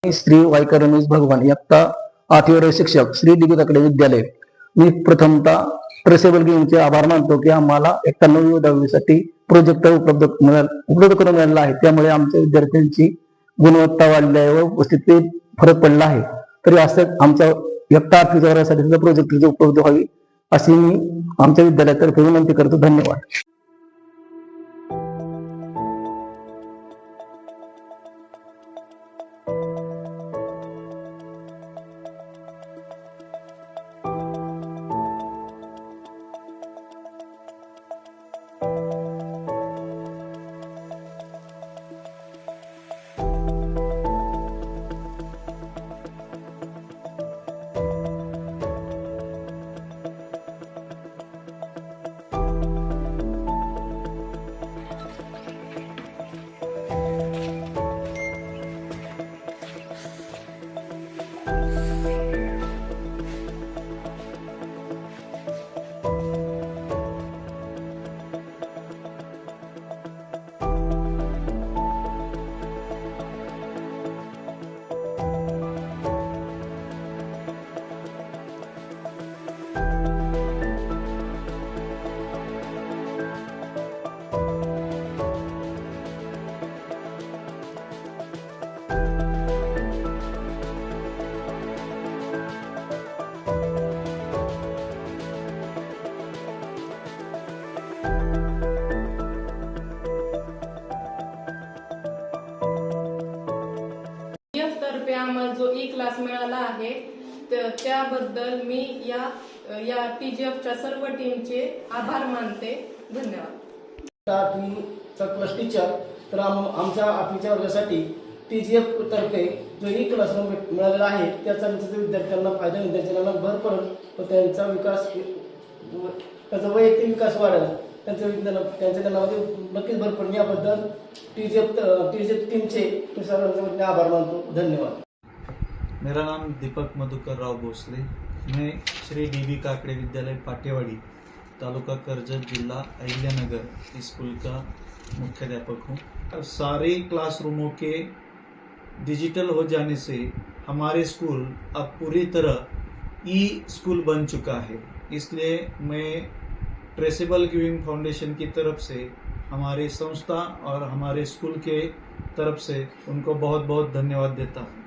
श्री वायकर रमेश भगवान इयत्ता 8वी वर्ग शिक्षक श्री डी बी काकडे विद्यालय। मी प्रथमतः ट्रेसेबल गेमचे आभार मानतो की आम्हाला 91वी व 10वी साठी प्रोजेक्ट उपलब्ध करून मिळाला आहे। त्यामुळे आमच्या विद्यार्थ्यांची गुणवत्ता वाढली आहे व उपस्थितीत फरक पडला आहे। तरी असं आमच्या इयत्ता 8वी वर्गासाठी सुद्धा प्रोजेक्टची उपलब्ध व्हावी अशी मी आमच्या विद्यालयातर्फे विनंती करतो। धन्यवाद। तर्फे आम्हाला जो ई क्लास मिळाला आहे त्याबद्दल मी या TGF च्या सर्व टीमचे आभार मानते। धन्यवाद। 8वीचा क्लास टीचर तर आमच्या 8वीच्या वर्गासाठी TGF तर्फे जो ई क्लासरूम मिळालेला आहे त्याचा विद्यार्थ्यांना फायदा, विद्यार्थ्यांना भर पडेल व त्यांचा विकास, त्याचा वैयक्तिक विकास वाढेल, त्यांच्या ज्ञानामध्ये नक्कीच भर पडेल। याबद्दल TGF टीमचे सर्वांचे आभार मानतो। धन्यवाद। मेरा नाम दीपक मधुकर राव भोसले। मैं श्री DB काकड़े विद्यालय पाटेवाड़ी, तालुका कर्जत, जिला अहिल्यानगर स्कूल का मुख्याध्यापक हूँ। सारे क्लासरूमों के डिजिटल हो जाने से हमारे स्कूल अब पूरी तरह ई स्कूल बन चुका है। इसलिए मैं ट्रेसेबल गिविंग फाउंडेशन की तरफ से हमारी संस्था और हमारे स्कूल के तरफ से उनको बहुत बहुत धन्यवाद देता हूँ।